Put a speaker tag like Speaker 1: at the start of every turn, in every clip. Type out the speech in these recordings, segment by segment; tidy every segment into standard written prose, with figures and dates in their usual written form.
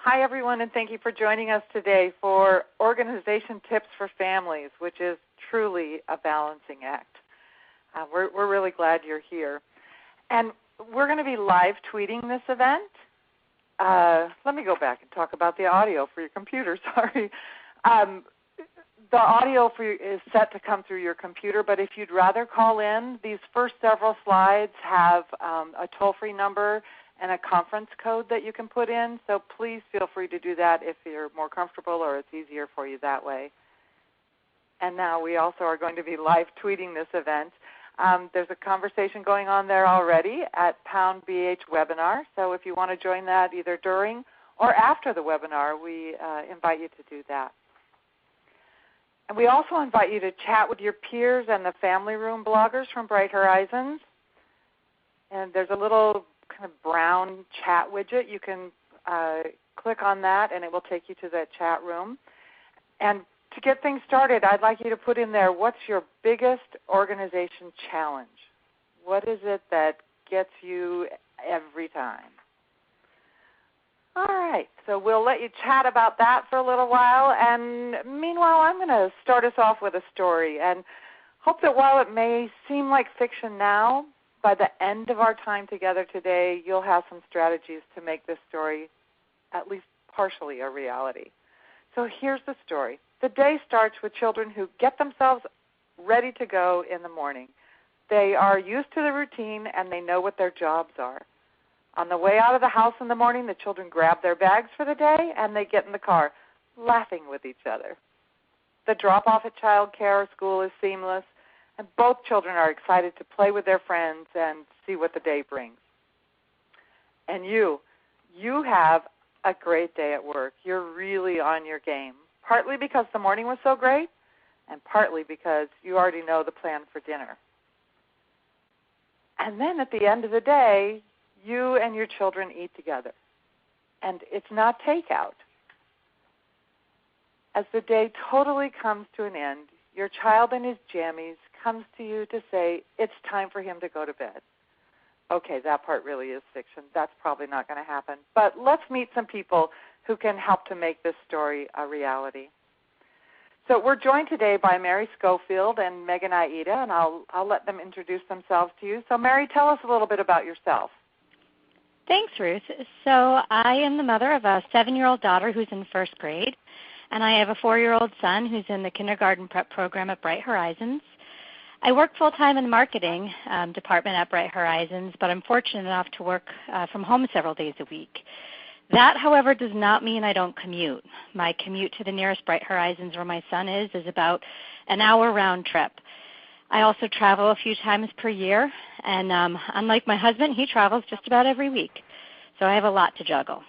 Speaker 1: Hi, everyone, and thank you for joining us today for Organization Tips for Families, which is truly a balancing act. We're really glad you're here. And we're going to be live tweeting this event. Let me go back and talk about the audio for your computer, sorry. The audio for you is set to come through your computer, but if you'd rather call in, these first several slides have a toll-free number and a conference code that you can put in, so please feel free to do that if you're more comfortable or it's easier for you that way. And now we also are going to be live tweeting this event. There's a conversation going on there already at #BH Webinar, so if you want to join that either during or after the webinar, we invite you to do that. And we also invite you to chat with your peers and the Family Room bloggers from Bright Horizons. And there's a little kind of brown chat widget. You can click on that, and it will take you to that chat room. And to get things started, I'd like you to put in there, what's your biggest organization challenge? What is it that gets you every time? All right, so we'll let you chat about that for a little while. And meanwhile, I'm going to start us off with a story and hope that while it may seem like fiction now, by the end of our time together today, you'll have some strategies to make this story at least partially a reality. So here's the story. The day starts with children who get themselves ready to go in the morning. They are used to the routine, and they know what their jobs are. On the way out of the house in the morning, the children grab their bags for the day, and they get in the car, laughing with each other. The drop-off at child care or school is seamless, and both children are excited to play with their friends and see what the day brings. And you have a great day at work. You're really on your game, partly because the morning was so great, and partly because you already know the plan for dinner. And then at the end of the day, you and your children eat together. And it's not takeout. As the day totally comes to an end, your child in his jammies comes to you to say, it's time for him to go to bed. Okay, that part really is fiction. That's probably not going to happen. But let's meet some people who can help to make this story a reality. So we're joined today by Mary Schofield and Megan Aida, and I'll let them introduce themselves to you. So Mary, tell us a little bit about yourself.
Speaker 2: Thanks, Ruth. So I am the mother of a 7-year-old daughter who's in first grade, and I have a 4-year-old son who's in the kindergarten prep program at Bright Horizons. I work full-time in the marketing department at Bright Horizons, but I'm fortunate enough to work from home several days a week. That, however, does not mean I don't commute. My commute to the nearest Bright Horizons where my son is about an hour round trip. I also travel a few times per year, and unlike my husband, he travels just about every week. So I have a lot to juggle.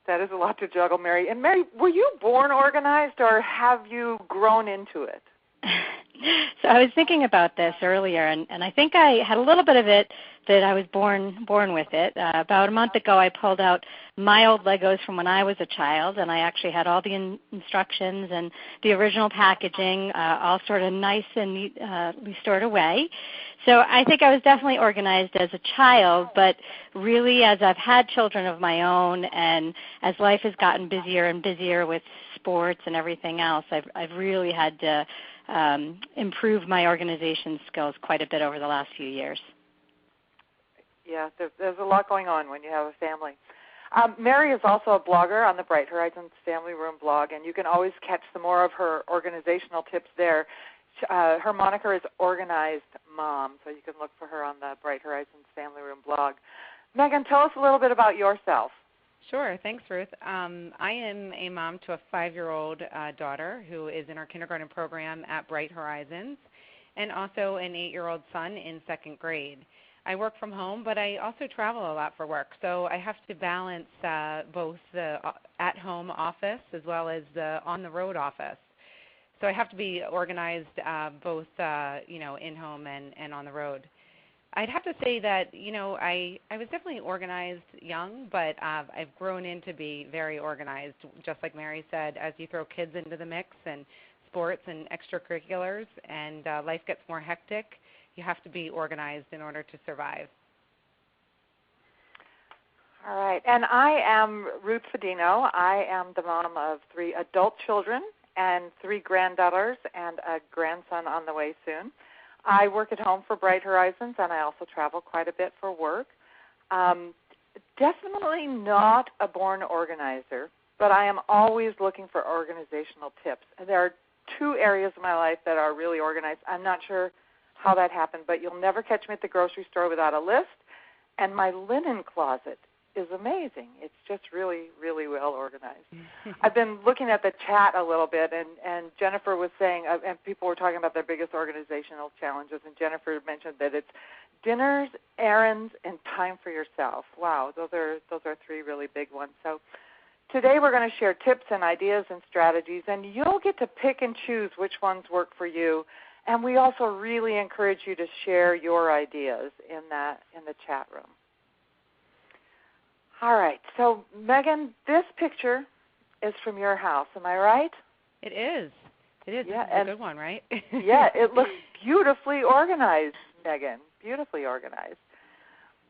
Speaker 1: That is a lot to juggle, Mary. And Mary, were you born organized, or have you grown into it?
Speaker 2: So I was thinking about this earlier, and I think I had a little bit of it that I was born with it. About a month ago, I pulled out my old Legos from when I was a child, and I actually had all the instructions and the original packaging all sort of nice and neatly stored away. So I think I was definitely organized as a child, but really as I've had children of my own and as life has gotten busier and busier with sports and everything else, I've really had to improve my organization skills quite a bit over the last few years.
Speaker 1: Yeah, there's a lot going on when you have a family. Mary is also a blogger on the Bright Horizons Family Room blog, and you can always catch some more of her organizational tips there. Her moniker is Organized Mom, so you can look for her on the Bright Horizons Family Room blog. Megan, tell us a little bit about yourself.
Speaker 3: Sure. Thanks, Ruth. I am a mom to a 5-year-old daughter who is in our kindergarten program at Bright Horizons, and also an 8-year-old son in 2nd grade. I work from home, but I also travel a lot for work, so I have to balance both the at-home office as well as the on-the-road office. So I have to be organized both in-home and on the road. I'd have to say that, I was definitely organized young, but I've grown into be very organized, just like Mary said, as you throw kids into the mix and sports and extracurriculars and life gets more hectic. You have to be organized in order to survive.
Speaker 1: All right. And I am Ruth Fedino. I am the mom of 3 adult children and 3 granddaughters and a grandson on the way soon. I work at home for Bright Horizons, and I also travel quite a bit for work. Definitely not a born organizer, but I am always looking for organizational tips. There are 2 areas of my life that are really organized. I'm not sure how that happened, but you'll never catch me at the grocery store without a list. And my linen closet is amazing. It's just really, really well organized. I've been looking at the chat a little bit, and Jennifer was saying, and people were talking about their biggest organizational challenges, and Jennifer mentioned that it's dinners, errands, and time for yourself. Wow, those are 3 really big ones. So today we're going to share tips and ideas and strategies, and you'll get to pick and choose which ones work for you. And we also really encourage you to share your ideas in the chat room. All right. So, Megan, this picture is from your house. Am I right?
Speaker 3: It is. It is.
Speaker 1: Yeah,
Speaker 3: it's a good one, right?
Speaker 1: Yeah, it looks beautifully organized, Megan. Beautifully organized.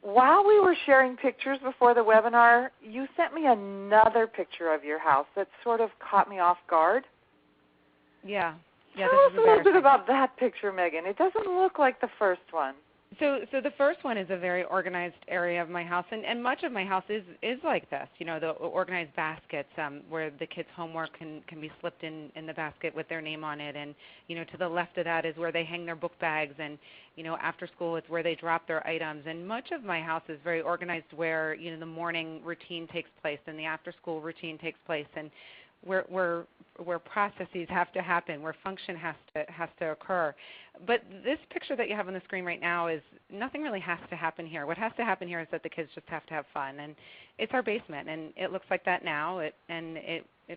Speaker 1: While we were sharing pictures before the webinar, you sent me another picture of your house that sort of caught me off guard.
Speaker 3: Yeah.
Speaker 1: Tell us a little bit about that picture, Megan. It doesn't look like the first one.
Speaker 3: So the first one is a very organized area of my house, and much of my house is like this. You know, the organized baskets where the kids' homework can be slipped in the basket with their name on it, and you know, to the left of that is where they hang their book bags, and you know, after school it's where they drop their items. And much of my house is very organized, where you know the morning routine takes place and the after-school routine takes place, and where processes have to happen, where function has to occur. But this picture that you have on the screen right now is nothing really has to happen here. What has to happen here is that the kids just have to have fun, and it's our basement, and it looks like that now, it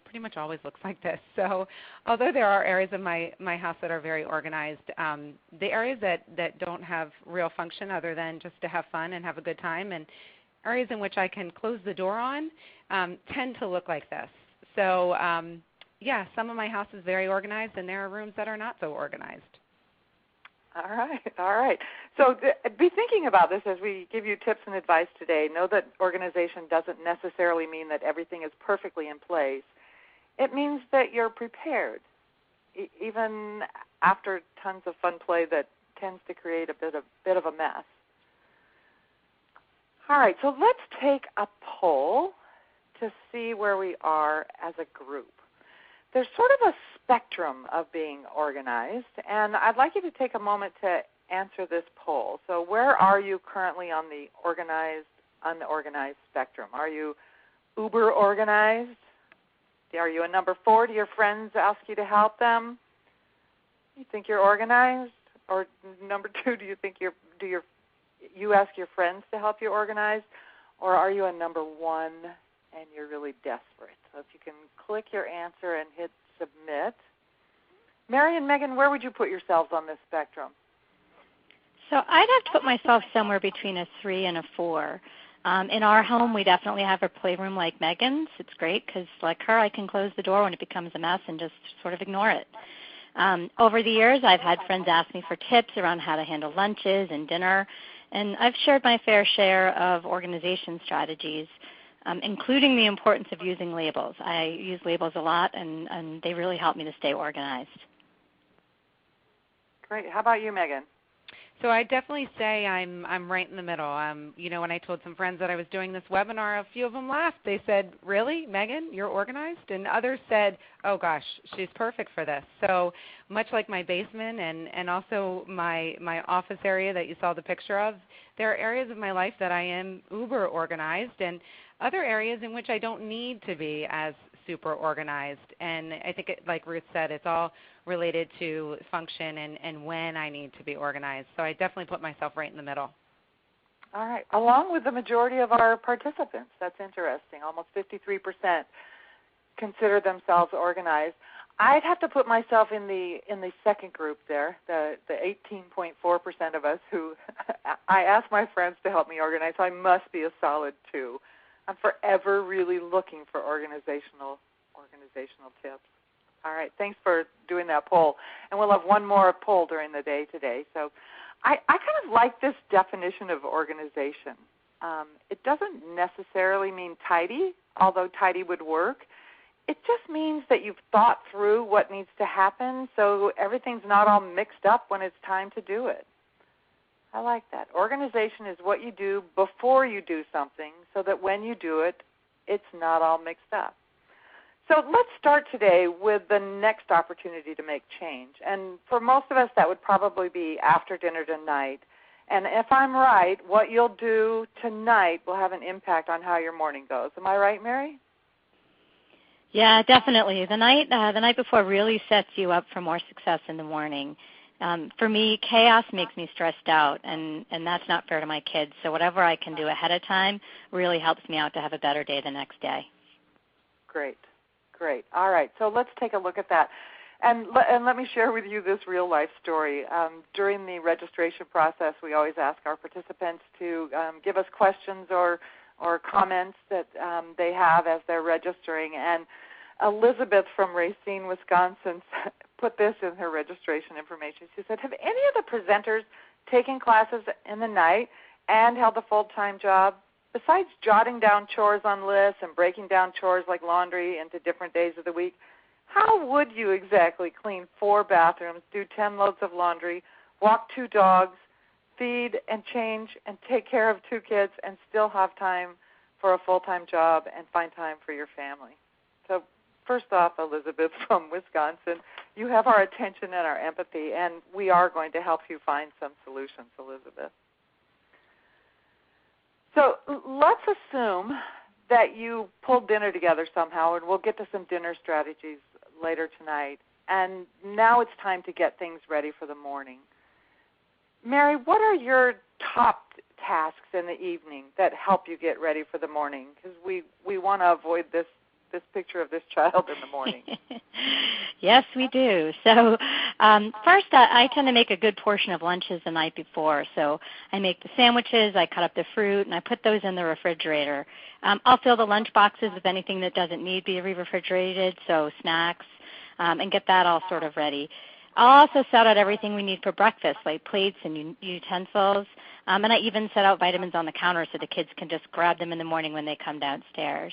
Speaker 3: pretty much always looks like this. So although there are areas of my house that are very organized, the areas that don't have real function other than just to have fun and have a good time, and areas in which I can close the door on, tend to look like this. So, yeah, some of my house is very organized, and there are rooms that are not so organized.
Speaker 1: All right. So be thinking about this as we give you tips and advice today. Know that organization doesn't necessarily mean that everything is perfectly in place. It means that you're prepared, even after tons of fun play that tends to create a bit of a mess. All right, so let's take a poll to see where we are as a group. There's sort of a spectrum of being organized, and I'd like you to take a moment to answer this poll. So where are you currently on the organized, unorganized spectrum? Are you uber organized? Are you a number 4? Do your friends ask you to help them? You think you're organized? Or number 2, do you think you ask your friends to help you organize? Or are you a number 1 and you're really desperate? So if you can click your answer and hit submit. Mary and Megan, where would you put yourselves on this spectrum?
Speaker 2: So I'd have to put myself somewhere between a 3 and a 4. In our home, we definitely have a playroom like Megan's. It's great because, like her, I can close the door when it becomes a mess and just sort of ignore it. Over the years, I've had friends ask me for tips around how to handle lunches and dinner, and I've shared my fair share of organization strategies, including the importance of using labels. I use labels a lot, and they really help me to stay organized.
Speaker 1: Great. How about you, Megan?
Speaker 3: So I definitely say I'm right in the middle. You know, when I told some friends that I was doing this webinar, a few of them laughed. They said, "Really, Megan, you're organized?" And others said, "Oh gosh, she's perfect for this." So much like my basement and also my office area that you saw the picture of, there are areas of my life that I am uber organized, and other areas in which I don't need to be as super organized. And I think, like Ruth said, it's all related to function and when I need to be organized. So I definitely put myself right in the middle.
Speaker 1: All right. Along with the majority of our participants. That's interesting. Almost 53% consider themselves organized. I'd have to put myself in the second group there, the 18.4% of us who I ask my friends to help me organize, so I must be a solid 2. I'm forever really looking for organizational tips. All right, thanks for doing that poll. And we'll have one more poll during the day today. So I kind of like this definition of organization. It doesn't necessarily mean tidy, although tidy would work. It just means that you've thought through what needs to happen so everything's not all mixed up when it's time to do it. I like that. Organization is what you do before you do something so that when you do it, it's not all mixed up. So let's start today with the next opportunity to make change. And for most of us, that would probably be after dinner tonight. And if I'm right, what you'll do tonight will have an impact on how your morning goes. Am I right, Mary?
Speaker 2: Yeah, definitely. The night before really sets you up for more success in the morning. For me, chaos makes me stressed out, and that's not fair to my kids. So whatever I can do ahead of time really helps me out to have a better day the next day.
Speaker 1: Great. All right, so let's take a look at that. And let me share with you this real-life story. During the registration process, we always ask our participants to give us questions or comments that they have as they're registering. And Elizabeth from Racine, Wisconsin, put this in her registration information. She said, have any of the presenters taken classes in the night and held a full-time job? Besides jotting down chores on lists and breaking down chores like laundry into different days of the week, how would you exactly clean 4 bathrooms, do 10 loads of laundry, walk 2 dogs, feed and change and take care of 2 kids, and still have time for a full-time job and find time for your family? So first off, Elizabeth from Wisconsin, you have our attention and our empathy, and we are going to help you find some solutions, Elizabeth. So let's assume that you pulled dinner together somehow, and we'll get to some dinner strategies later tonight. And now it's time to get things ready for the morning. Mary, what are your top tasks in the evening that help you get ready for the morning? Because we want to avoid this picture of this child in the morning.
Speaker 2: Yes, we do. So first, I tend to make a good portion of lunches the night before. So I make the sandwiches, I cut up the fruit, and I put those in the refrigerator. I'll fill the lunch boxes with anything that doesn't need to be refrigerated, so snacks, and get that all sort of ready. I'll also set out everything we need for breakfast, like plates and utensils, and I even set out vitamins on the counter so the kids can just grab them in the morning when they come downstairs.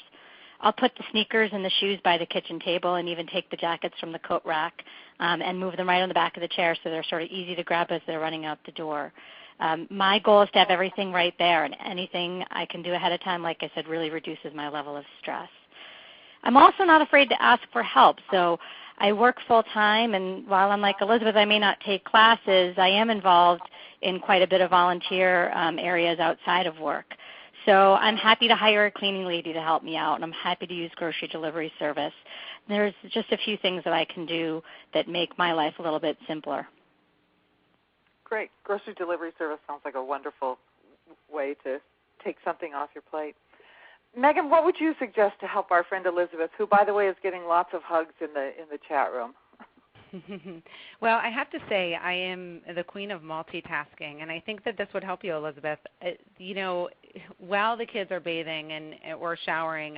Speaker 2: I'll put the sneakers and the shoes by the kitchen table and even take the jackets from the coat rack and move them right on the back of the chair so they're sort of easy to grab as they're running out the door. My goal is to have everything right there, and anything I can do ahead of time, like I said, really reduces my level of stress. I'm also not afraid to ask for help. So I work full-time, and while I'm like Elizabeth, I may not take classes, I am involved in quite a bit of volunteer areas outside of work. So I'm happy to hire a cleaning lady to help me out, and I'm happy to use grocery delivery service. There's just a few things that I can do that make my life a little bit simpler.
Speaker 1: Great. Grocery delivery service sounds like a wonderful way to take something off your plate. Megan, what would you suggest to help our friend Elizabeth, who, by the way, is getting lots of hugs in the chat room?
Speaker 3: Well, I have to say I am the queen of multitasking, and I think that this would help you, Elizabeth. While the kids are bathing or showering,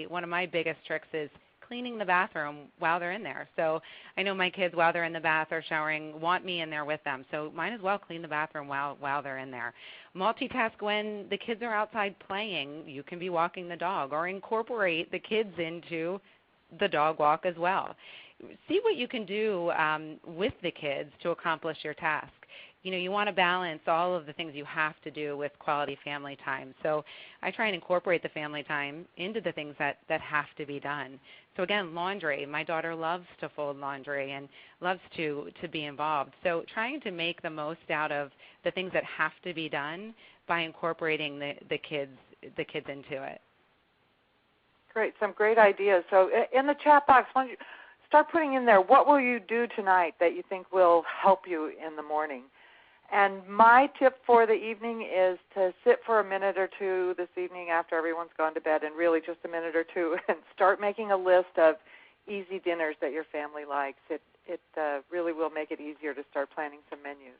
Speaker 3: one of my biggest tricks is cleaning the bathroom while they're in there. So I know my kids, while they're in the bath or showering, want me in there with them. So might as well clean the bathroom while they're in there. Multitask when the kids are outside playing. You can be walking the dog, or incorporate the kids into the dog walk as well. See what you can do with the kids to accomplish your task. You want to balance all of the things you have to do with quality family time. So I try and incorporate the family time into the things that have to be done. So again, laundry. My daughter loves to fold laundry and loves to be involved. So trying to make the most out of the things that have to be done by incorporating the kids into it.
Speaker 1: Great, some great ideas. So in the chat box, why don't you start putting in there, what will you do tonight that you think will help you in the morning? And my tip for the evening is to sit for a minute or two this evening after everyone's gone to bed, and really just a minute or two, and start making a list of easy dinners that your family likes. It really will make it easier to start planning some menus.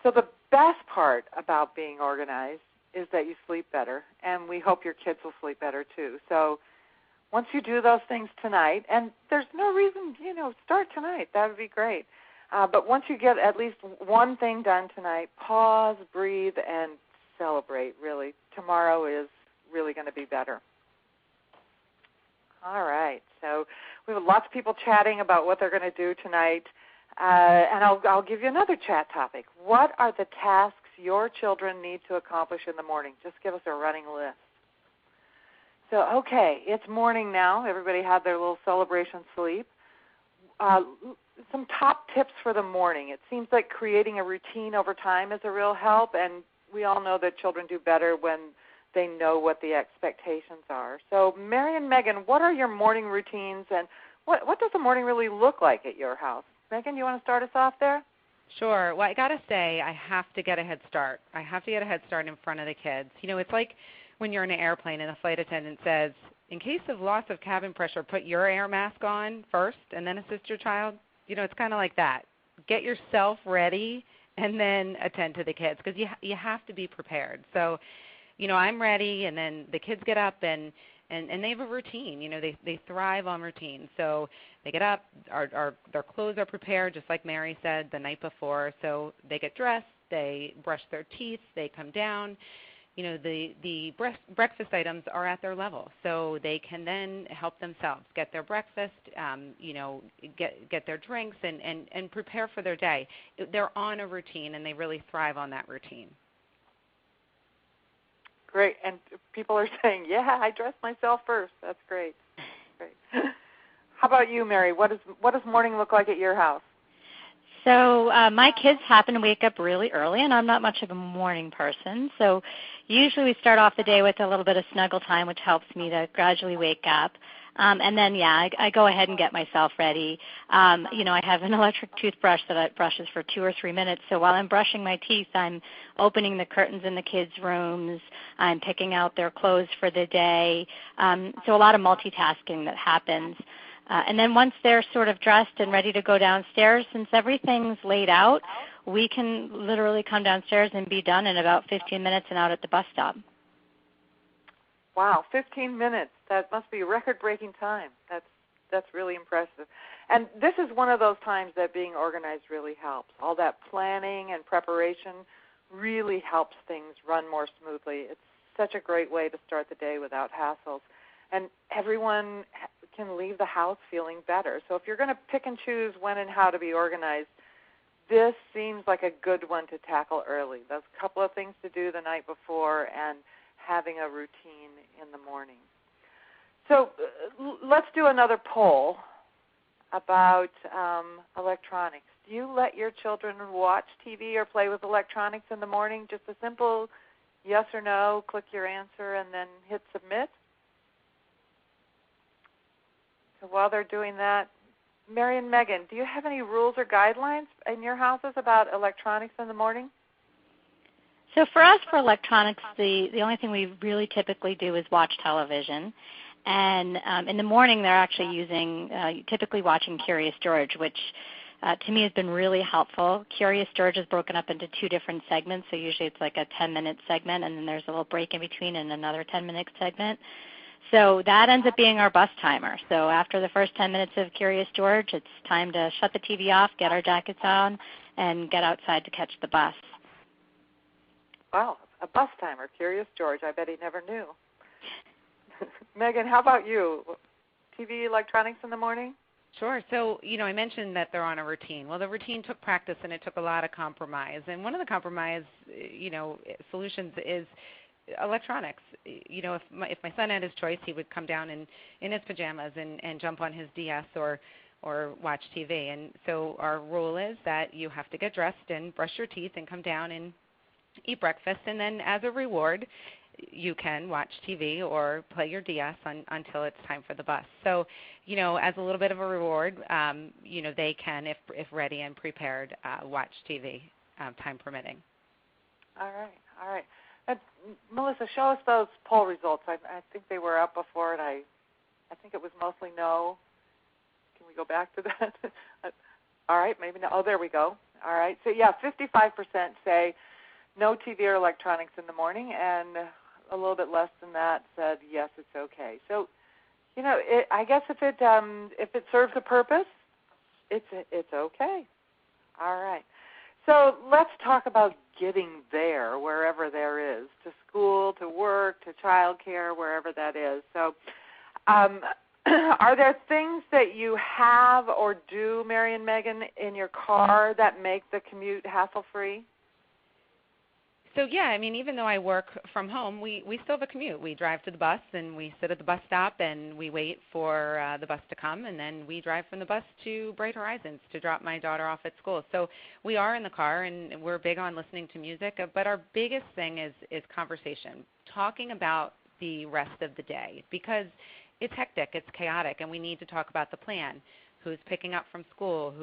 Speaker 1: So the best part about being organized is that you sleep better, and we hope your kids will sleep better too. So once you do those things tonight, and there's no reason, start tonight. That would be great. But once you get at least one thing done tonight, pause, breathe, and celebrate, really. Tomorrow is really going to be better. All right. So we have lots of people chatting about what they're going to do tonight. And I'll give you another chat topic. What are the tasks your children need to accomplish in the morning? Just give us a running list. So, okay, it's morning now. Everybody had their little celebration sleep. Some top tips for the morning. It seems like creating a routine over time is a real help, and we all know that children do better when they know what the expectations are. So, Mary and Megan, what are your morning routines, and what does the morning really look like at your house? Megan, you want to start us off there?
Speaker 3: Sure. Well, I got to say, I have to get a head start. I have to get a head start in front of the kids. You know, it's like when you're in an airplane and the flight attendant says, in case of loss of cabin pressure, put your air mask on first and then assist your child. You know, it's kind of like that. Get yourself ready and then attend to the kids, because you have to be prepared. So, you know, I'm ready, and then the kids get up and they have a routine. You know, they thrive on routine. So they get up, their clothes are prepared, just like Mary said, the night before. So they get dressed, they brush their teeth, they come down. You know, the breakfast items are at their level, so they can then help themselves get their breakfast, you know, get their drinks and prepare for their day. They're on a routine, and they really thrive on that routine.
Speaker 1: Great. And people are saying, yeah, I dress myself first. That's great. Great. How about you, Mary? What does morning look like at your house?
Speaker 2: So my kids happen to wake up really early, and I'm not much of a morning person. So usually we start off the day with a little bit of snuggle time, which helps me to gradually wake up. And then, I go ahead and get myself ready. You know, I have an electric toothbrush that brushes for 2 or 3 minutes. So while I'm brushing my teeth, I'm opening the curtains in the kids' rooms. I'm picking out their clothes for the day. So a lot of multitasking that happens. And then once they're sort of dressed and ready to go downstairs, since everything's laid out, we can literally come downstairs and be done in about 15 minutes and out at the bus stop.
Speaker 1: Wow, 15 minutes. That must be record-breaking time. That's really impressive. And this is one of those times that being organized really helps. All that planning and preparation really helps things run more smoothly. It's such a great way to start the day without hassles. And everyone can leave the house feeling better. So if you're going to pick and choose when and how to be organized, this seems like a good one to tackle early. There's a couple of things to do the night before and having a routine in the morning. So let's do another poll about electronics. Do you let your children watch TV or play with electronics in the morning? Just a simple yes or no, click your answer, and then hit submit. So while they're doing that, Mary and Megan, do you have any rules or guidelines in your houses about electronics in the morning?
Speaker 2: So for us, for electronics, the only thing we really typically do is watch television. And in the morning, they're actually typically watching Curious George, which to me has been really helpful. Curious George is broken up into 2 different segments, so usually it's like a 10-minute segment, and then there's a little break in between and another 10-minute segment. So that ends up being our bus timer. So after the first 10 minutes of Curious George, it's time to shut the TV off, get our jackets on, and get outside to catch the bus.
Speaker 1: Wow, a bus timer, Curious George. I bet he never knew. Megan, how about you? TV, electronics in the morning?
Speaker 3: Sure. So, you know, I mentioned that they're on a routine. Well, the routine took practice, and it took a lot of compromise. And one of the compromise, you know, solutions is electronics. You know, if my son had his choice, he would come down in his pajamas and jump on his DS or watch TV. And so our rule is that you have to get dressed and brush your teeth and come down and eat breakfast. And then as a reward, you can watch TV or play your DS until it's time for the bus. So, you know, as a little bit of a reward, you know, they can, if ready and prepared, watch TV, time permitting.
Speaker 1: All right. Melissa, show us those poll results. I think they were up before, and I think it was mostly no. Can we go back to that? All right, maybe no. Oh, there we go. All right. So, 55% say no TV or electronics in the morning, and a little bit less than that said yes, it's okay. So, you know, I guess if it serves a purpose, it's okay. All right. So let's talk about getting there, wherever there is. childcare, wherever that is. So are there things that you have or do, Mary and Megan, in your car that make the commute hassle-free?
Speaker 3: So, yeah, I mean, even though I work from home, we still have a commute. We drive to the bus, and we sit at the bus stop, and we wait for the bus to come, and then we drive from the bus to Bright Horizons to drop my daughter off at school. So we are in the car, and we're big on listening to music, but our biggest thing is conversation, talking about the rest of the day, because it's hectic, it's chaotic, and we need to talk about the plan. Who's picking up from school,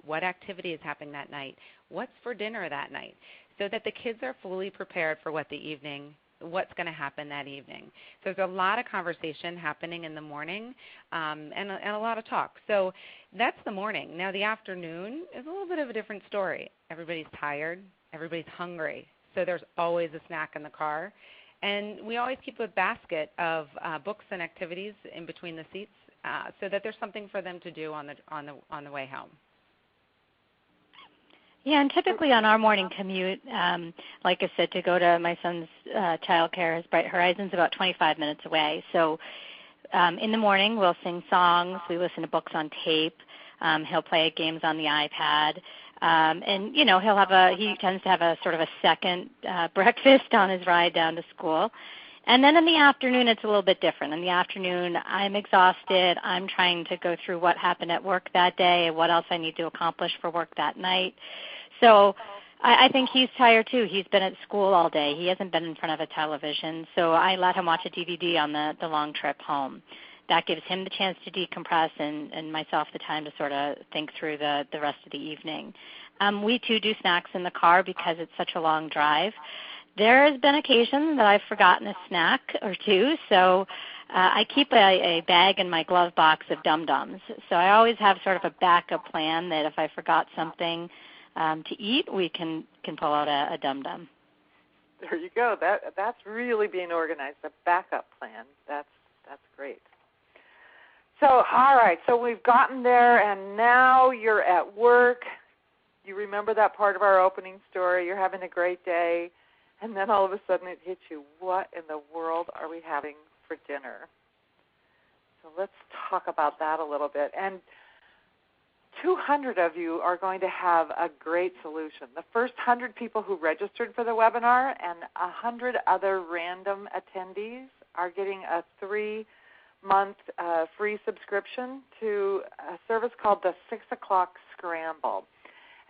Speaker 3: what activity is happening that night, what's for dinner that night, so that the kids are fully prepared for what's going to happen that evening. So there's a lot of conversation happening in the morning and a lot of talk. So that's the morning. Now the afternoon is a little bit of a different story. Everybody's tired. Everybody's hungry. So there's always a snack in the car. And we always keep a basket of books and activities in between the seats so that there's something for them to do on the way home.
Speaker 2: Yeah, and typically on our morning commute, like I said, to go to my son's childcare, his Bright Horizons, about 25 minutes away. So in the morning we'll sing songs, we listen to books on tape, he'll play games on the iPad, and he tends to have a sort of a second breakfast on his ride down to school. And then in the afternoon, it's a little bit different. In the afternoon, I'm exhausted. I'm trying to go through what happened at work that day and what else I need to accomplish for work that night. So I think he's tired too. He's been at school all day. He hasn't been in front of a television. So I let him watch a DVD on the long trip home. That gives him the chance to decompress and myself the time to sort of think through the rest of the evening. We too do snacks in the car because it's such a long drive. There has been occasions that I've forgotten a snack or two, so I keep a bag in my glove box of Dum-Dums. So I always have sort of a backup plan that if I forgot something to eat, we can pull out a Dum-Dum.
Speaker 1: There you go. That's really being organized, a backup plan. That's great. So, all right, so we've gotten there, and now you're at work. You remember that part of our opening story. You're having a great day. And then all of a sudden it hits you, what in the world are we having for dinner? So let's talk about that a little bit. And 200 of you are going to have a great solution. The first 100 people who registered for the webinar and 100 other random attendees are getting a 3-month free subscription to a service called the 6 O'Clock Scramble.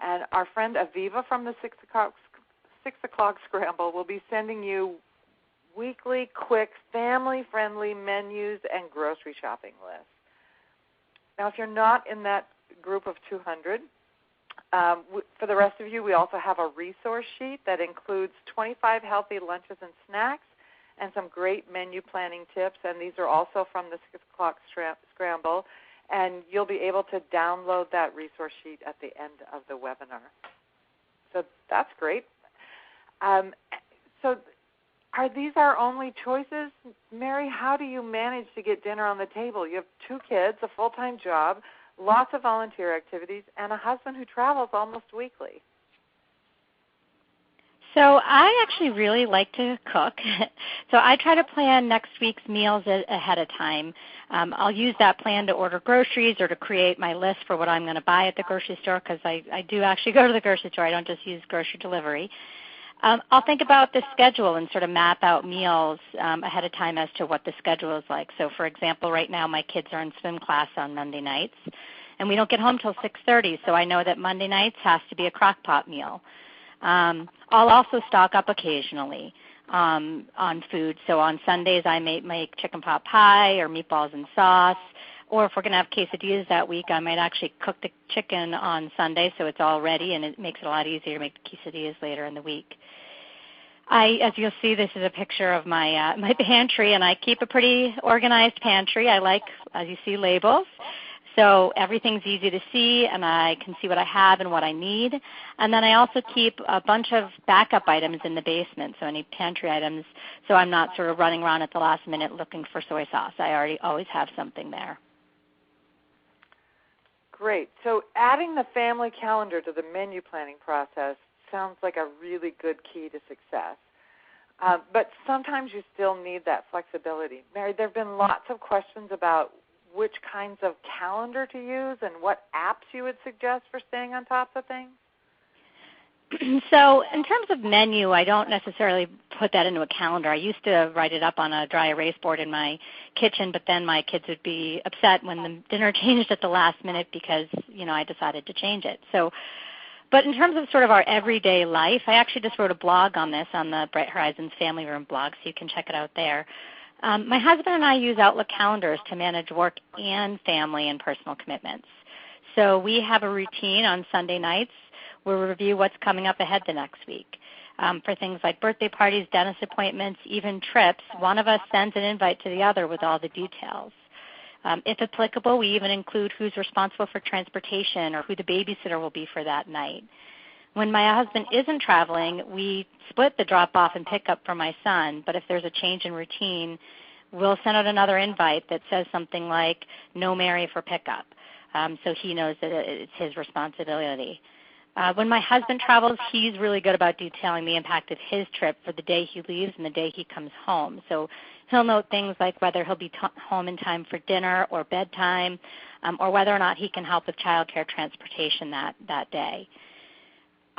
Speaker 1: And our friend Aviva from the 6 O'Clock Scramble will be sending you weekly, quick, family-friendly menus and grocery shopping lists. Now, if you're not in that group of 200, for the rest of you, we also have a resource sheet that includes 25 healthy lunches and snacks and some great menu planning tips, and these are also from the 6 O'Clock Scramble, and you'll be able to download that resource sheet at the end of the webinar. So that's great. So are these our only choices? Mary, how do you manage to get dinner on the table? You have 2 kids, a full-time job, lots of volunteer activities, and a husband who travels almost weekly.
Speaker 2: So I actually really like to cook. So I try to plan next week's meals ahead of time. I'll use that plan to order groceries or to create my list for what I'm going to buy at the grocery store because I do actually go to the grocery store. I don't just use grocery delivery. I'll think about the schedule and sort of map out meals ahead of time as to what the schedule is like. So, for example, right now my kids are in swim class on Monday nights, and we don't get home till 6:30, so I know that Monday nights has to be a crock pot meal. I'll also stock up occasionally on food. So on Sundays I may make chicken pot pie or meatballs and sauce. Or if we're going to have quesadillas that week, I might actually cook the chicken on Sunday so it's all ready, and it makes it a lot easier to make the quesadillas later in the week. As you'll see, this is a picture of my my pantry, and I keep a pretty organized pantry. I like, as you see, labels. So everything's easy to see, and I can see what I have and what I need. And then I also keep a bunch of backup items in the basement, so any pantry items, so I'm not sort of running around at the last minute looking for soy sauce. I always have something there.
Speaker 1: Great. So adding the family calendar to the menu planning process sounds like a really good key to success. But sometimes you still need that flexibility. Mary, there have been lots of questions about which kinds of calendar to use and what apps you would suggest for staying on top of things.
Speaker 2: So in terms of menu, I don't necessarily put that into a calendar. I used to write it up on a dry erase board in my kitchen, but then my kids would be upset when the dinner changed at the last minute because, I decided to change it. But in terms of sort of our everyday life, I actually just wrote a blog on this on the Bright Horizons Family Room blog, so you can check it out there. My husband and I use Outlook calendars to manage work and family and personal commitments. So we have a routine on Sunday nights where we review what's coming up ahead the next week. For things like birthday parties, dentist appointments, even trips, one of us sends an invite to the other with all the details. If applicable, we even include who's responsible for transportation or who the babysitter will be for that night. When my husband isn't traveling, we split the drop-off and pick-up for my son, but if there's a change in routine, we'll send out another invite that says something like, no Mary for pickup, so he knows that it's his responsibility. When my husband travels, he's really good about detailing the impact of his trip for the day he leaves and the day he comes home. So he'll note things like whether he'll be home in time for dinner or bedtime, or whether or not he can help with child care transportation that day.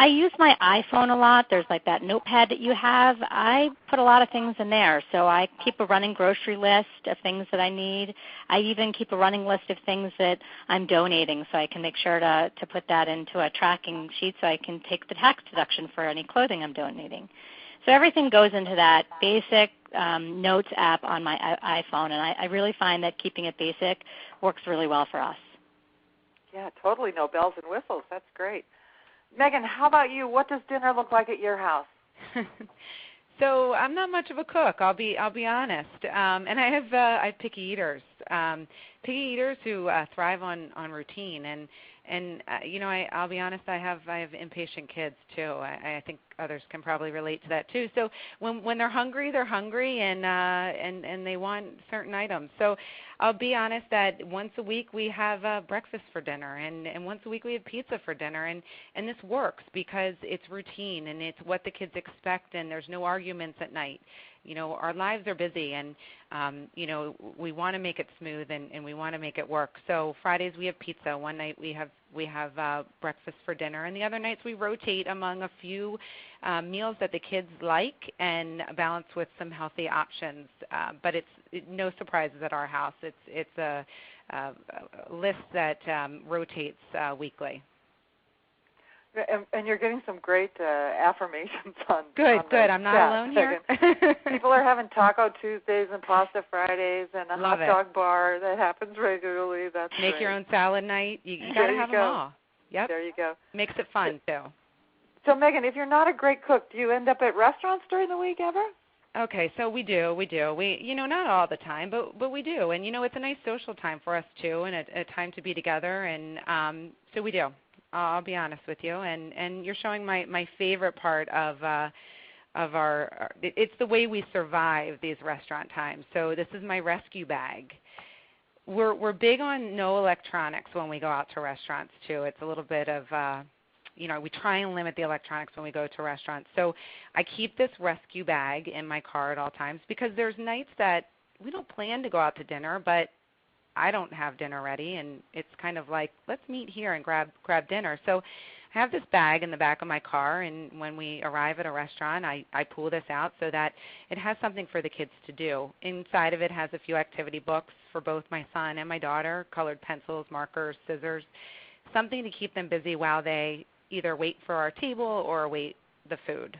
Speaker 2: I use my iPhone a lot. There's like that notepad that you have. I put a lot of things in there. So I keep a running grocery list of things that I need. I even keep a running list of things that I'm donating, so I can make sure to put that into a tracking sheet so I can take the tax deduction for any clothing I'm donating. So everything goes into that basic notes app on my iPhone, and I really find that keeping it basic works really well for us.
Speaker 1: Yeah, totally. No bells and whistles. That's great. Megan, how about you? What does dinner look like at your house?
Speaker 3: So I'm not much of a cook. I'll be honest. And I have picky eaters. Picky eaters who thrive on routine. And I'll be honest. I have impatient kids too. I think others can probably relate to that too. So when they're hungry, and they want certain items. So I'll be honest that once a week we have breakfast for dinner, and once a week we have pizza for dinner, and this works because it's routine and it's what the kids expect, and there's no arguments at night. Our lives are busy, and we want to make it smooth, and we want to make it work. So Fridays we have pizza. One night we have breakfast for dinner, and the other nights we rotate among a few meals that the kids like and balance with some healthy options. But it's no surprises at our house. It's a list that rotates weekly.
Speaker 1: And you're getting some great affirmations on.
Speaker 3: Good. I'm not alone here.
Speaker 1: People are having Taco Tuesdays and Pasta Fridays and a
Speaker 3: Love
Speaker 1: hot dog bar that happens regularly. That's
Speaker 3: Make
Speaker 1: great.
Speaker 3: your own salad night. You got to have them all. Yep.
Speaker 1: There you go.
Speaker 3: Makes it fun too.
Speaker 1: So Megan, if you're not a great cook, do you end up at restaurants during the week ever?
Speaker 3: Okay, so we do. We not all the time, but we do. And it's a nice social time for us too, and a time to be together. And so we do. I'll be honest with you, and you're showing my favorite part of our. It's the way we survive these restaurant times. So this is my rescue bag. We're big on no electronics when we go out to restaurants too. It's a little bit of we try and limit the electronics when we go to restaurants. So I keep this rescue bag in my car at all times because there's nights that we don't plan to go out to dinner, but I don't have dinner ready, and it's kind of like, let's meet here and grab dinner. So I have this bag in the back of my car, and when we arrive at a restaurant, I pull this out so that it has something for the kids to do. Inside of it has a few activity books for both my son and my daughter, colored pencils, markers, scissors, something to keep them busy while they either wait for our table or await the food.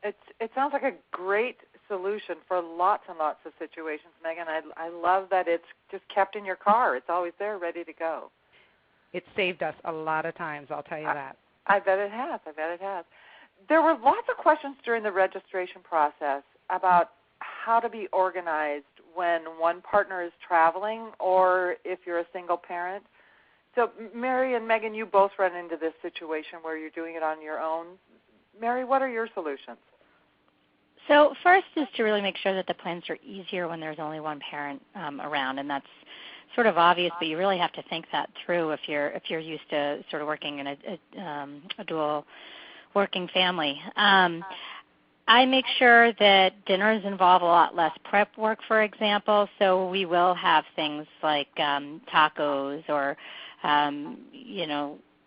Speaker 1: It sounds like a great solution for lots and lots of situations, Megan. I love that it's just kept in your car. It's always there, ready to go.
Speaker 3: It saved us a lot of times, I'll tell you that.
Speaker 1: I bet it has. There were lots of questions during the registration process about how to be organized when one partner is traveling or if you're a single parent. So Mary and Megan, you both run into this situation where you're doing it on your own. Mary, what are your solutions?
Speaker 2: So first is to really make sure that the plans are easier when there's only one parent around, and that's sort of obvious, but you really have to think that through if you're used to sort of working in a dual working family. I make sure that dinners involve a lot less prep work, for example, so we will have things like tacos or,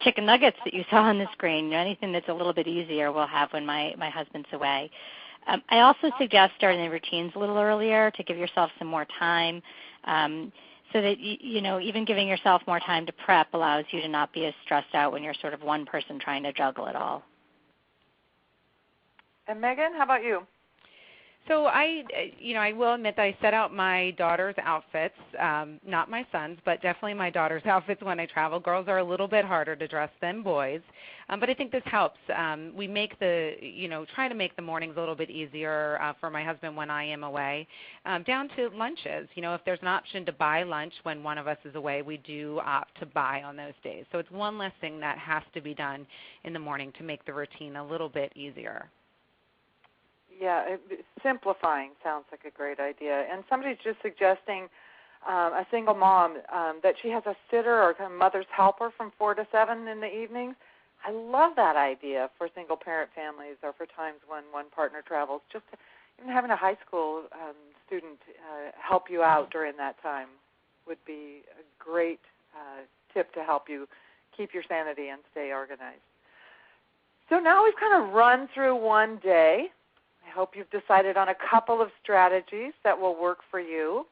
Speaker 2: chicken nuggets that you saw on the screen. Anything that's a little bit easier we'll have when my husband's away. I also suggest starting the routines a little earlier to give yourself some more time so that, even giving yourself more time to prep allows you to not be as stressed out when you're sort of one person trying to juggle it all.
Speaker 1: And Megan, how about you?
Speaker 3: So I will admit that I set out my daughter's outfits, not my son's, but definitely my daughter's outfits when I travel. Girls are a little bit harder to dress than boys, but I think this helps. We make try to make the mornings a little bit easier for my husband when I am away, down to lunches. If there's an option to buy lunch when one of us is away, we do opt to buy on those days. So it's one less thing that has to be done in the morning to make the routine a little bit easier.
Speaker 1: Yeah, simplifying sounds like a great idea. And somebody's just suggesting a single mom that she has a sitter or kind of mother's helper from 4 to 7 in the evenings. I love that idea for single-parent families or for times when one partner travels. Just even having a high school student help you out during that time would be a great tip to help you keep your sanity and stay organized. So now we've kind of run through one day. I hope you've decided on a couple of strategies that will work for you.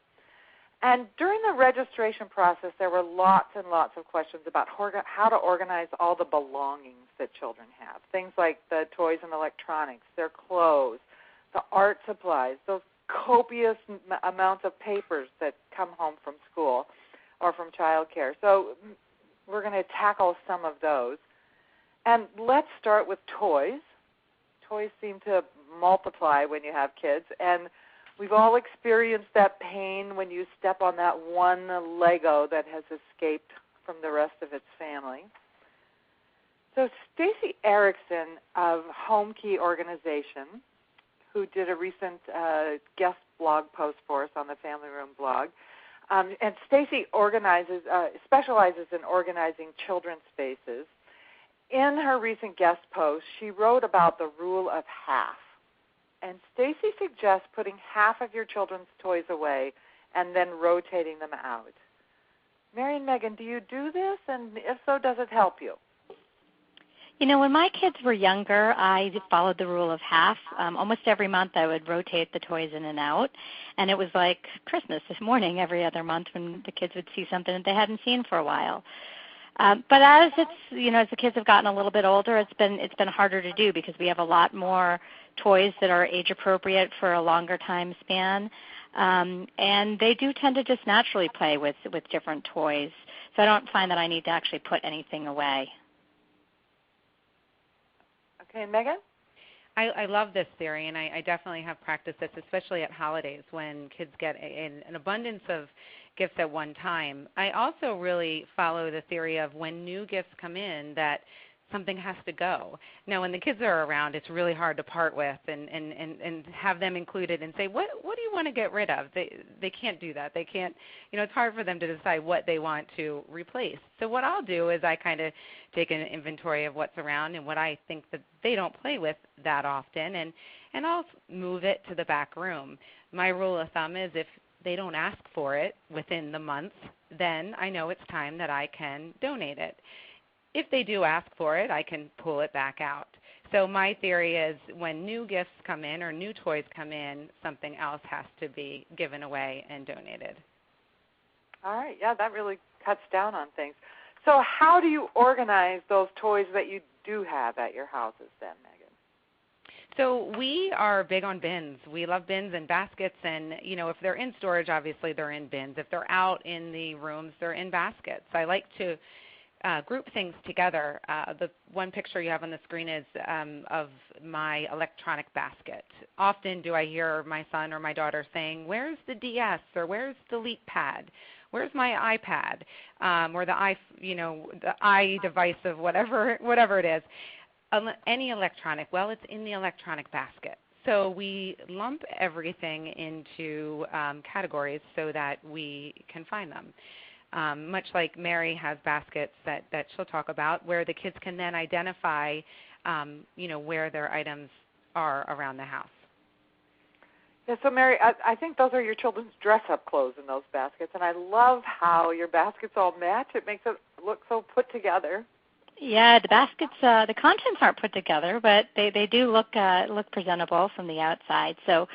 Speaker 1: And during the registration process, there were lots and lots of questions about how to organize all the belongings that children have, things like the toys and electronics, their clothes, the art supplies, those copious amounts of papers that come home from school or from childcare. So we're going to tackle some of those. And let's start with toys. Toys seem to multiply when you have kids, and we've all experienced that pain when you step on that one Lego that has escaped from the rest of its family. So Stacy Erickson of Home Key Organization, who did a recent guest blog post for us on the Family Room blog, and Stacy specializes in organizing children's spaces. In her recent guest post, she wrote about the rule of half. And Stacy suggests putting half of your children's toys away and then rotating them out. Mary and Megan, do you do this? And if so, does it help you?
Speaker 2: When my kids were younger, I followed the rule of half. Almost every month I would rotate the toys in and out. And it was like Christmas this morning every other month when the kids would see something that they hadn't seen for a while. But as as the kids have gotten a little bit older, it's been harder to do because we have a lot more toys that are age appropriate for a longer time span, and they do tend to just naturally play with different toys. So I don't find that I need to actually put anything away.
Speaker 1: Okay, Megan?
Speaker 3: I love this theory, and I definitely have practiced this, especially at holidays when kids get an abundance of gifts at one time. I also really follow the theory of when new gifts come in that something has to go. Now, when the kids are around, it's really hard to part with and have them included and say, what do you want to get rid of? They can't do that. They can't, it's hard for them to decide what they want to replace. So what I'll do is I kind of take an inventory of what's around and what I think that they don't play with that often, and I'll move it to the back room. My rule of thumb is if they don't ask for it within the month, then I know it's time that I can donate it. If they do ask for it, I can pull it back out. So my theory is when new gifts come in or new toys come in, something else has to be given away and donated.
Speaker 1: All right. Yeah, that really cuts down on things. So how do you organize those toys that you do have at your houses then, Megan?
Speaker 3: So we are big on bins. We love bins and baskets, and if they're in storage, obviously they're in bins. If they're out in the rooms, they're in baskets. I like to group things together. The one picture you have on the screen is of my electronic basket. Often do I hear my son or my daughter saying, "Where's the DS?" or "Where's the LeapPad?" "Where's my iPad?" Or the i device of whatever it is. Any electronic, well, it's in the electronic basket. So we lump everything into categories so that we can find them. Much like Mary has baskets that she'll talk about where the kids can then identify, where their items are around the house.
Speaker 1: Yeah, so Mary, I think those are your children's dress-up clothes in those baskets, and I love how your baskets all match. It makes it look so put together.
Speaker 2: Yeah, the baskets, the contents aren't put together, but they do look presentable from the outside. So,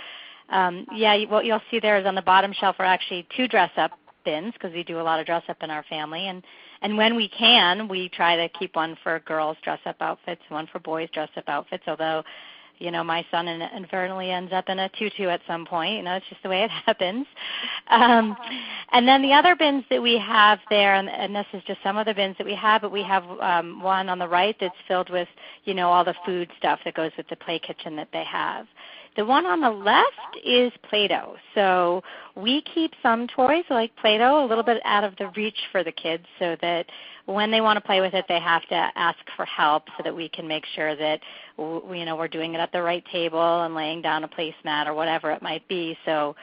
Speaker 2: what you'll see there is on the bottom shelf are actually 2 dress-up bins because we do a lot of dress-up in our family, and when we can, we try to keep one for girls' dress-up outfits, one for boys' dress-up outfits. Although, my son inadvertently ends up in a tutu at some point. It's just the way it happens. And then the other bins that we have there, and this is just some of the bins that we have, but we have one on the right that's filled with, all the food stuff that goes with the play kitchen that they have. The one on the left is Play-Doh. So we keep some toys like Play-Doh a little bit out of the reach for the kids so that when they want to play with it, they have to ask for help so that we can make sure that we're doing it at the right table and laying down a placemat or whatever it might be. So,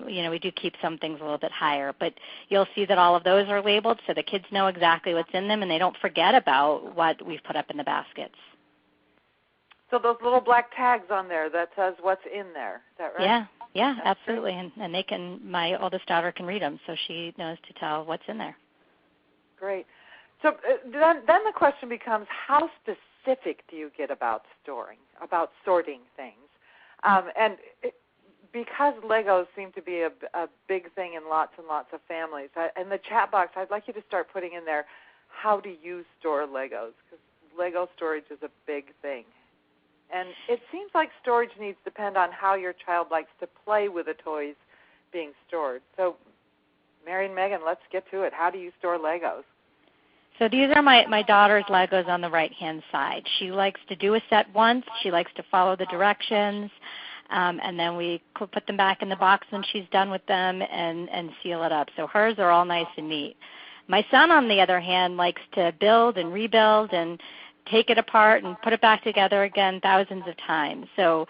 Speaker 2: we do keep some things a little bit higher. But you'll see that all of those are labeled so the kids know exactly what's in them and they don't forget about what we've put up in the baskets.
Speaker 1: So those little black tags on there that says what's in there, is that right?
Speaker 2: Yeah, absolutely. And my oldest daughter can read them, so she knows to tell what's in there. Great.
Speaker 1: So then the question becomes, how specific do you get about sorting things? Because Legos seem to be a big thing in lots and lots of families, in the chat box, I'd like you to start putting in there, how do you store Legos? Because Lego storage is a big thing. And it seems like storage needs depend on how your child likes to play with the toys being stored. So, Mary and Megan, let's get to it. How do you store Legos?
Speaker 2: So these are my daughter's Legos on the right-hand side. She likes to do a set once. She likes to follow the directions. And then we put them back in the box when she's done with them and seal it up. So hers are all nice and neat. My son, on the other hand, likes to build and rebuild and take it apart and put it back together again thousands of times. So,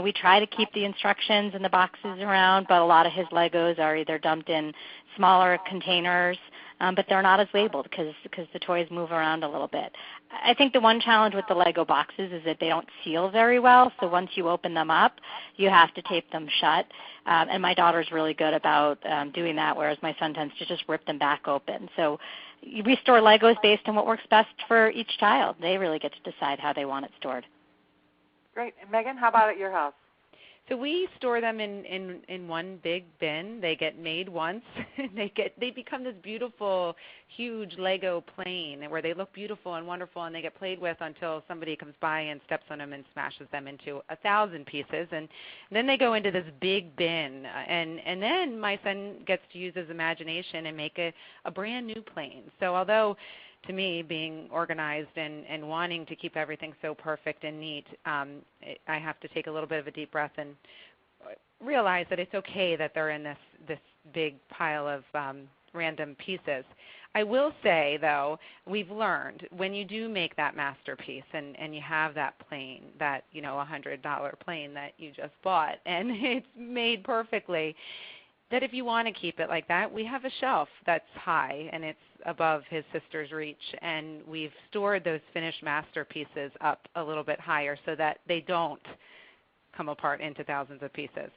Speaker 2: we try to keep the instructions and the boxes around, but a lot of his Legos are either dumped in smaller containers, but they're not as labeled because the toys move around a little bit. I think the one challenge with the Lego boxes is that they don't seal very well, so once you open them up, you have to tape them shut. And my daughter's really good about doing that, whereas my son tends to just rip them back open. So we store Legos based on what works best for each child. They really get to decide how they want it stored.
Speaker 1: Great. And Megan, how about at your house?
Speaker 3: So we store them in one big bin. They get made once. They become this beautiful, huge Lego plane where they look beautiful and wonderful, and they get played with until somebody comes by and steps on them and smashes them into 1,000 pieces. And then they go into this big bin. And then my son gets to use his imagination and make a brand new plane. So although to me, being organized and wanting to keep everything so perfect and neat, I have to take a little bit of a deep breath and realize that it's okay that they're in this big pile of random pieces. I will say, though, we've learned when you do make that masterpiece and you have that plane, that $100 plane that you just bought, and it's made perfectly, that if you want to keep it like that, we have a shelf that's high and it's above his sister's reach, and we've stored those finished masterpieces up a little bit higher so that they don't come apart into thousands of pieces.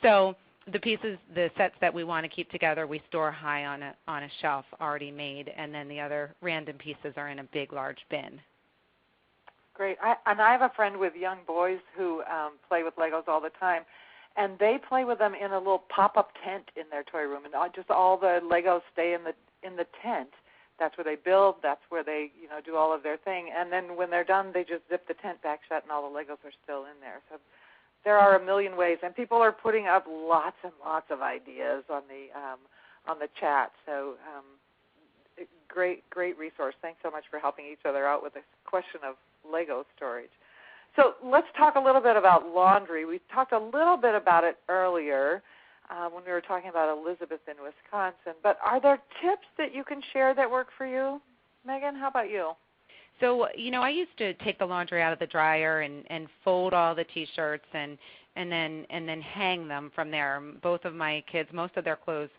Speaker 3: So the sets that we want to keep together, we store high on a shelf already made, and then the other random pieces are in a big, large bin.
Speaker 1: Great. I have a friend with young boys who play with Legos all the time. And they play with them in a little pop-up tent in their toy room, and just all the Legos stay in the tent. That's where they build. That's where they do all of their thing. And then when they're done, they just zip the tent back shut, and all the Legos are still in there. So there are a million ways, and people are putting up lots and lots of ideas on the chat. So great resource. Thanks so much for helping each other out with this question of Lego storage. So let's talk a little bit about laundry. We talked a little bit about it earlier when we were talking about Elizabeth in Wisconsin. But are there tips that you can share that work for you? Megan, how about you?
Speaker 3: So, I used to take the laundry out of the dryer and fold all the T-shirts and then hang them from there. Both of my kids, most of their clothes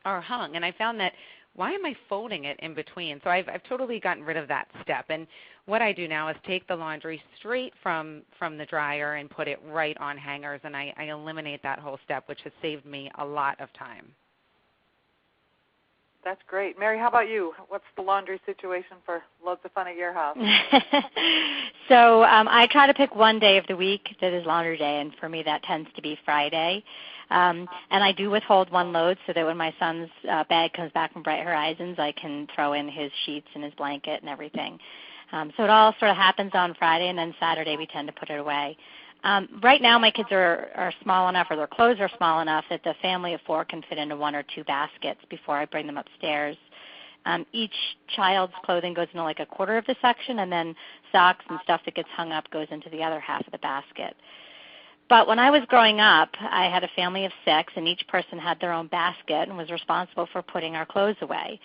Speaker 3: are hung. And I found that why am I folding it in between? So I've totally gotten rid of that step. And what I do now is take the laundry straight from the dryer and put it right on hangers, and I eliminate that whole step, which has saved me a lot of time.
Speaker 1: That's great. Mary, how about you? What's the laundry situation for Loads of Fun at your house?
Speaker 2: So I try to pick one day of the week that is laundry day, and for me that tends to be Friday. And I do withhold one load so that when my son's bag comes back from Bright Horizons, I can throw in his sheets and his blanket and everything. So it all sort of happens on Friday, and then Saturday we tend to put it away. Right now my kids are small enough, or their clothes are small enough, that the family of 4 can fit into 1 or 2 baskets before I bring them upstairs. Each child's clothing goes into like a quarter of the section, and then socks and stuff that gets hung up goes into the other half of the basket. But when I was growing up, I had a family of 6, and each person had their own basket and was responsible for putting our clothes away.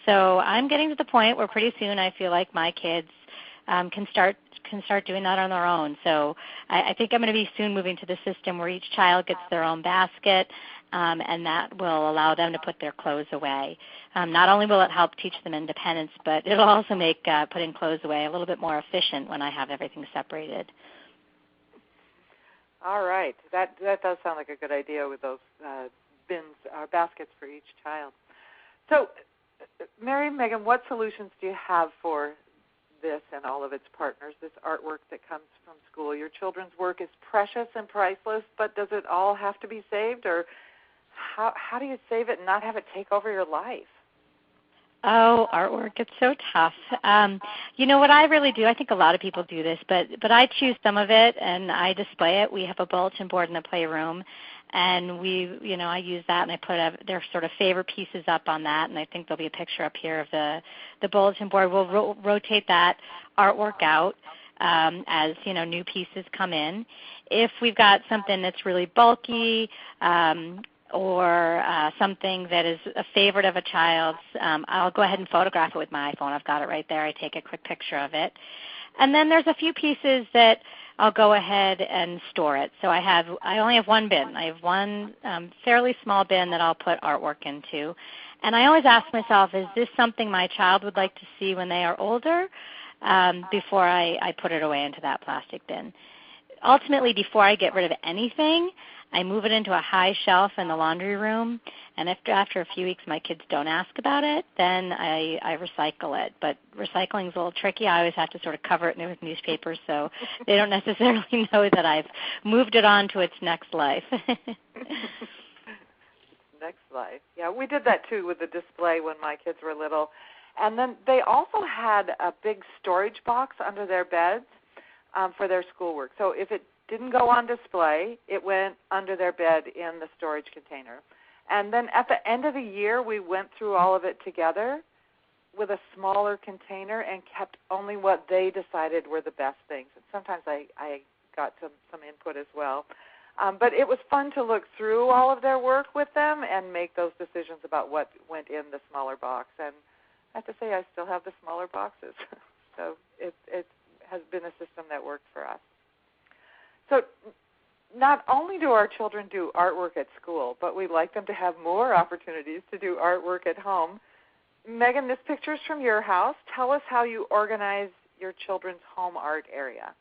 Speaker 2: So I'm getting to the point where pretty soon I feel like my kids can start doing that on their own. So I think I'm going to be soon moving to the system where each child gets their own basket, and that will allow them to put their clothes away. Not only will it help teach them independence, but it will also make putting clothes away a little bit more efficient when I have everything separated.
Speaker 1: All right. That does sound like a good idea with those bins, baskets for each child. So, Mary and Megan, what solutions do you have for this and all of its partners, this artwork that comes from school? Your children's work is precious and priceless, but does it all have to be saved, or how do you save it and not have it take over your life?
Speaker 2: Oh, artwork, it's so tough. You know what I really do, I think a lot of people do this, but I choose some of it and I display it. We have a bulletin board in the playroom, and I use that, and I put their sort of favorite pieces up on that, and I think there'll be a picture up here of the bulletin board. We'll rotate that artwork out as new pieces come in. If we've got something that's really bulky, or something that is a favorite of a child's, I'll go ahead and photograph it with my iPhone. I've got it right there. I take a quick picture of it. And then there's a few pieces that I'll go ahead and store it. So I only have one bin. I have one fairly small bin that I'll put artwork into. And I always ask myself, is this something my child would like to see when they are older, before I put it away into that plastic bin. Ultimately, before I get rid of anything, I move it into a high shelf in the laundry room, and after a few weeks my kids don't ask about it, then I recycle it. But recycling is a little tricky. I always have to sort of cover it with newspapers so they don't necessarily know that I've moved it on to its next life.
Speaker 1: Next life. Yeah, we did that too with the display when my kids were little. And then they also had a big storage box under their beds for their schoolwork. So if it didn't go on display, it went under their bed in the storage container. And then at the end of the year, we went through all of it together with a smaller container and kept only what they decided were the best things. And sometimes I got some input as well. But it was fun to look through all of their work with them and make those decisions about what went in the smaller box. And I have to say I still have the smaller boxes. So it has been a system that worked for us. So not only do our children do artwork at school, but we'd like them to have more opportunities to do artwork at home. Megan, this picture is from your house. Tell us how you organize your children's home art area.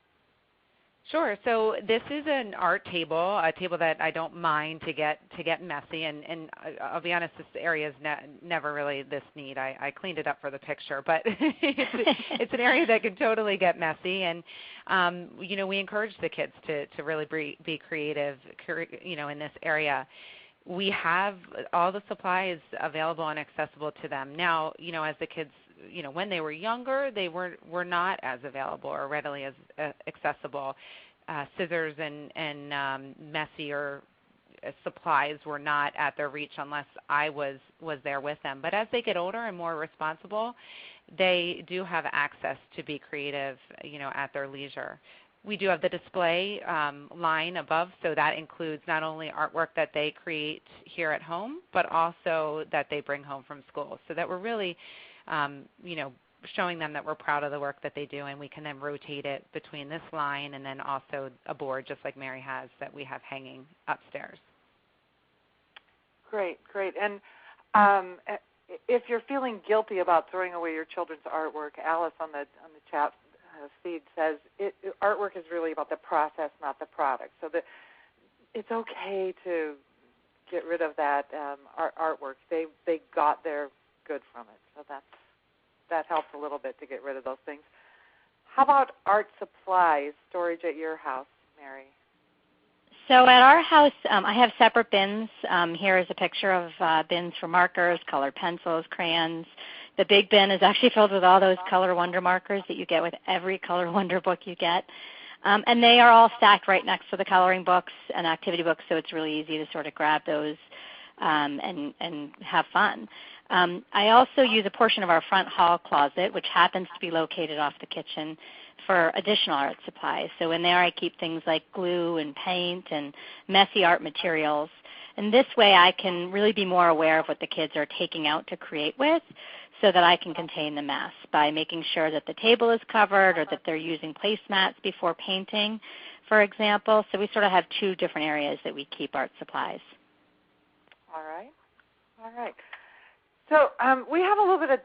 Speaker 3: Sure. So this is an art table, a table that I don't mind to get messy. And I'll be honest, this area is never really this neat. I cleaned it up for the picture, but it's an area that can totally get messy. And we encourage the kids to really be creative, in this area. We have all the supplies available and accessible to them. Now, as the kids, when they were younger, they were not as available or readily as accessible. Scissors and messier supplies were not at their reach unless I was there with them. But as they get older and more responsible, they do have access to be creative, at their leisure. We do have the display line above, so that includes not only artwork that they create here at home, but also that they bring home from school, so that we're really, showing them that we're proud of the work that they do, and we can then rotate it between this line and then also a board, just like Mary has, that we have hanging upstairs.
Speaker 1: Great. And if you're feeling guilty about throwing away your children's artwork, Alice on the chat feed says artwork is really about the process, not the product. So that it's okay to get rid of that artwork. They got their good from it, so that helps a little bit to get rid of those things. How about art supplies storage at your house, Mary?
Speaker 2: So at our house, I have separate bins. Here is a picture of bins for markers, colored pencils, crayons. The big bin is actually filled with all those Color Wonder markers that you get with every Color Wonder book you get. And they are all stacked right next to the coloring books and activity books, so it's really easy to sort of grab those and have fun. I also use a portion of our front hall closet, which happens to be located off the kitchen, for additional art supplies. So in there I keep things like glue and paint and messy art materials. And this way I can really be more aware of what the kids are taking out to create with so that I can contain the mess by making sure that the table is covered or that they're using placemats before painting, for example. So we sort of have two different areas that we keep art supplies.
Speaker 1: All right. So we have a little bit of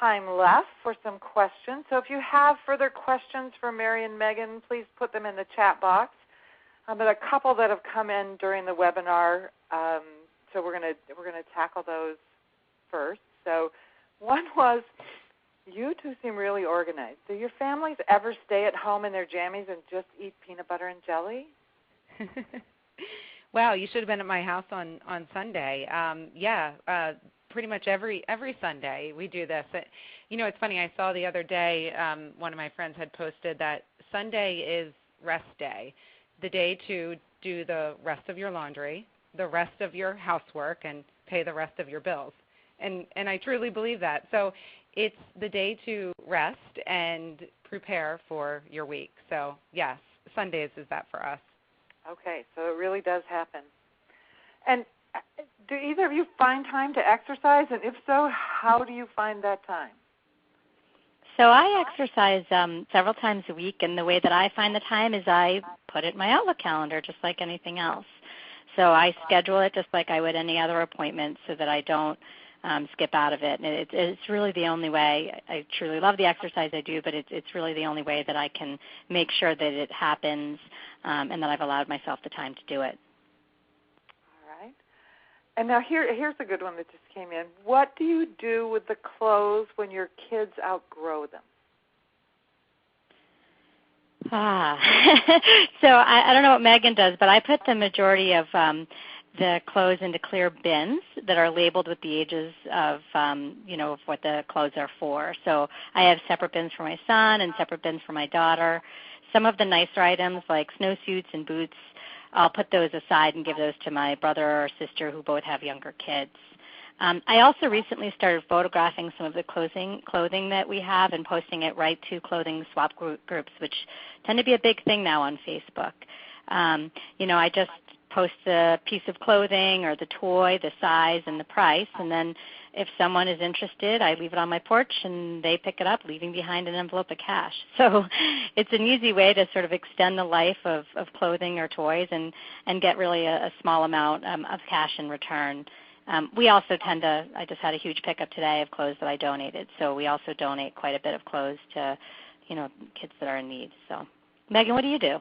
Speaker 1: time left for some questions. So if you have further questions for Mary and Megan, please put them in the chat box. But a couple that have come in during the webinar, so we're going to tackle those first. So one was, you two seem really organized. Do your families ever stay at home in their jammies and just eat peanut butter and jelly?
Speaker 3: Wow, you should have been at my house on Sunday. Pretty much every Sunday we do this. It's funny. I saw the other day one of my friends had posted that Sunday is rest day, the day to do the rest of your laundry, the rest of your housework, and pay the rest of your bills. And I truly believe that. So it's the day to rest and prepare for your week. So yes, Sundays is that for us.
Speaker 1: Okay, so it really does happen. And do either of you find time to exercise? And if so, how do you find that time?
Speaker 2: So I exercise several times a week, and the way that I find the time is I put it in my Outlook calendar just like anything else. So I schedule it just like I would any other appointment so that I don't skip out of it. And it's really the only way. I truly love the exercise I do, but it's really the only way that I can make sure that it happens and that I've allowed myself the time to do it.
Speaker 1: All right. And now here's a good one that just came in. What do you do with the clothes when your kids outgrow them?
Speaker 2: So I don't know what Megan does, but I put the majority of the clothes into clear bins that are labeled with the ages of, of what the clothes are for. So I have separate bins for my son and separate bins for my daughter. Some of the nicer items like snowsuits and boots, I'll put those aside and give those to my brother or sister who both have younger kids. I also recently started photographing some of the clothing that we have and posting it right to clothing swap groups, which tend to be a big thing now on Facebook. I just post a piece of clothing or the toy, the size, and the price, and then if someone is interested, I leave it on my porch and they pick it up, leaving behind an envelope of cash. So it's an easy way to sort of extend the life of clothing or toys and get really a small amount of cash in return. We also I just had a huge pickup today of clothes that I donated, so we also donate quite a bit of clothes to, kids that are in need. So, Megan, what do you do?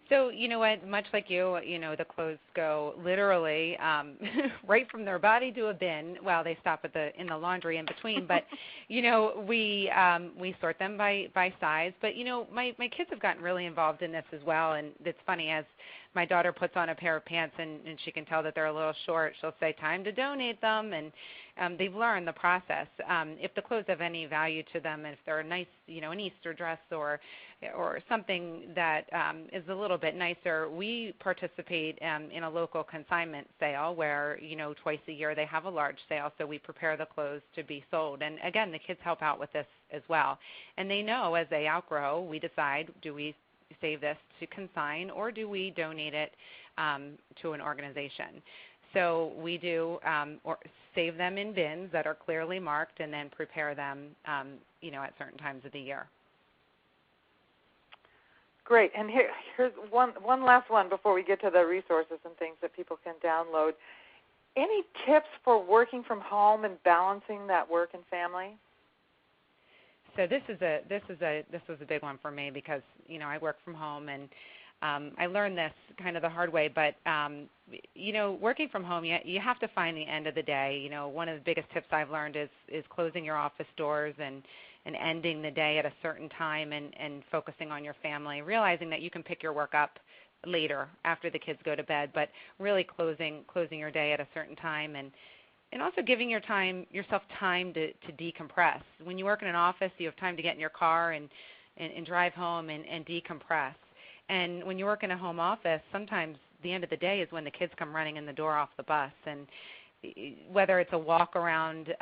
Speaker 3: So, you know what, much like you, the clothes go literally right from their body to a bin. Well, they stop in the laundry in between, but, we sort them by size. But, my kids have gotten really involved in this as well, and it's funny, as my daughter puts on a pair of pants and she can tell that they're a little short, she'll say, time to donate them, and they've learned the process. If the clothes have any value to them, and if they're a nice, an Easter dress or something that is a little bit nicer, we participate in a local consignment sale where, twice a year they have a large sale, so we prepare the clothes to be sold. And again, the kids help out with this as well. And they know as they outgrow, we decide, do we save this to consign or do we donate it to an organization? So we do or save them in bins that are clearly marked and then prepare them, at certain times of the year.
Speaker 1: Great. And here's one last one before we get to the resources and things that people can download. any tips for working from home and balancing that work and family?
Speaker 3: So this was a big one for me because I work from home, and I learned this kind of the hard way. But working from home, you have to find the end of the day. One of the biggest tips I've learned is closing your office doors and ending the day at a certain time and focusing on your family, realizing that you can pick your work up later after the kids go to bed, but really closing your day at a certain time and also giving yourself time to decompress. When you work in an office, you have time to get in your car and drive home and decompress. And when you work in a home office, sometimes the end of the day is when the kids come running in the door off the bus. And whether it's a walk around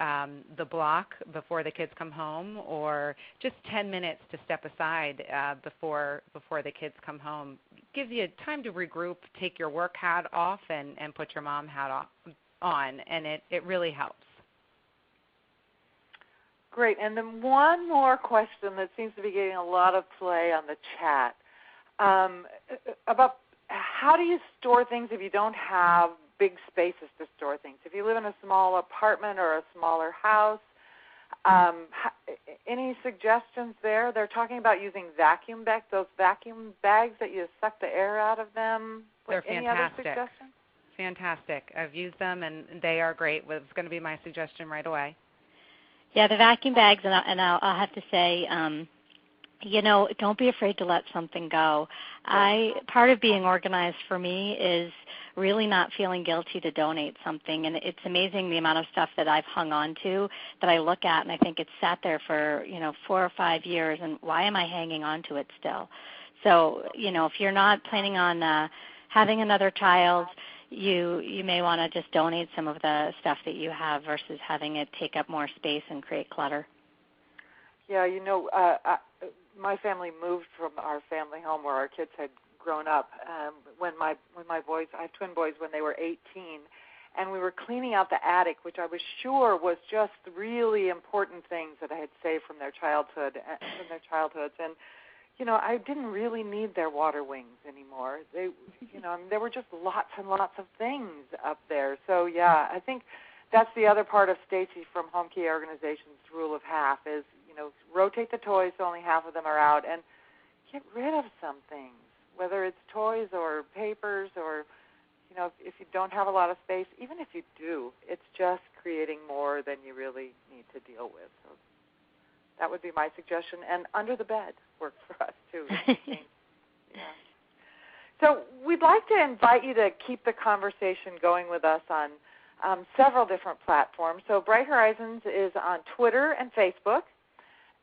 Speaker 3: the block before the kids come home or just 10 minutes to step aside before the kids come home, gives you time to regroup, take your work hat off, and put your mom hat on, and it really helps.
Speaker 1: Great. And then one more question that seems to be getting a lot of play on the chat about how do you store things if you don't have big spaces to store things? If you live in a small apartment or a smaller house, any suggestions there? They're talking about using vacuum bags, those vacuum bags that you suck the air out of them.
Speaker 3: They're
Speaker 1: any
Speaker 3: fantastic.
Speaker 1: Other suggestions?
Speaker 3: Fantastic. I've used them, and they are great. It's going to be my suggestion right away.
Speaker 2: Yeah, the vacuum bags, and I'll have to say, don't be afraid to let something go. Part of being organized for me is really not feeling guilty to donate something, and it's amazing the amount of stuff that I've hung on to that I look at and I think it's sat there for 4 or 5 years, and why am I hanging on to it still? So if you're not planning on having another child, you may want to just donate some of the stuff that you have versus having it take up more space and create clutter.
Speaker 1: Yeah, my family moved from our family home where our kids had grown up when my boys, I have twin boys, when they were 18, and we were cleaning out the attic, which I was sure was just really important things that I had saved from their childhoods, and I didn't really need their water wings anymore. They, there were just lots and lots of things up there. So yeah, I think that's the other part of Stacy from Home Key Organization's rule of half is, rotate the toys so only half of them are out, and get rid of some things, whether it's toys or papers or, if you don't have a lot of space. Even if you do, it's just creating more than you really need to deal with. So that would be my suggestion. And under the bed works for us, too. Yeah. So we'd like to invite you to keep the conversation going with us on several different platforms. So Bright Horizons is on Twitter and Facebook.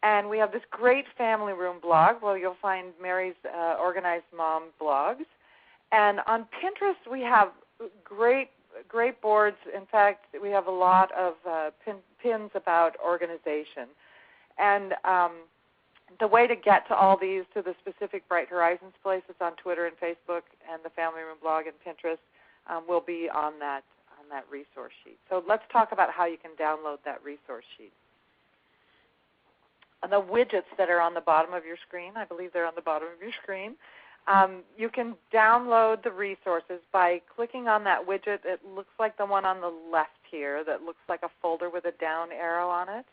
Speaker 1: And we have this great Family Room blog where you'll find Mary's Organized Mom blogs. And on Pinterest, we have great boards. In fact, we have a lot of pins about organization. And the way to get to all these, to the specific Bright Horizons places on Twitter and Facebook and the Family Room blog and Pinterest, will be on that resource sheet. So let's talk about how you can download that resource sheet. The widgets that are on the bottom of your screen, I believe they're on the bottom of your screen, you can download the resources by clicking on that widget. It looks like the one on the left here that looks like a folder with a down arrow on it.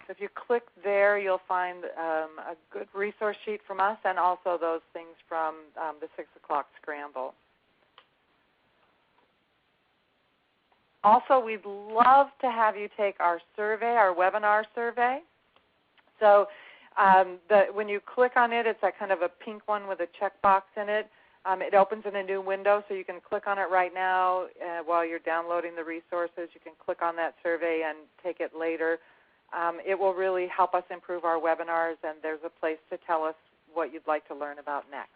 Speaker 1: So if you click there, you'll find a good resource sheet from us and also those things from the 6 o'clock scramble. Also, we'd love to have you take our survey, our webinar survey. So when you click on it, it's that kind of a pink one with a checkbox in it. It opens in a new window, so you can click on it right now while you're downloading the resources. You can click on that survey and take it later. It will really help us improve our webinars, and there's a place to tell us what you'd like to learn about next.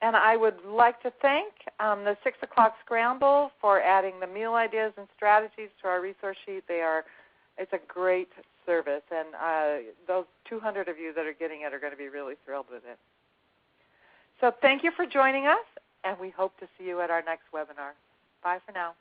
Speaker 1: And I would like to thank the 6 o'clock scramble for adding the meal ideas and strategies to our resource sheet. It's a great service, and those 200 of you that are getting it are going to be really thrilled with it. So thank you for joining us, and we hope to see you at our next webinar. Bye for now.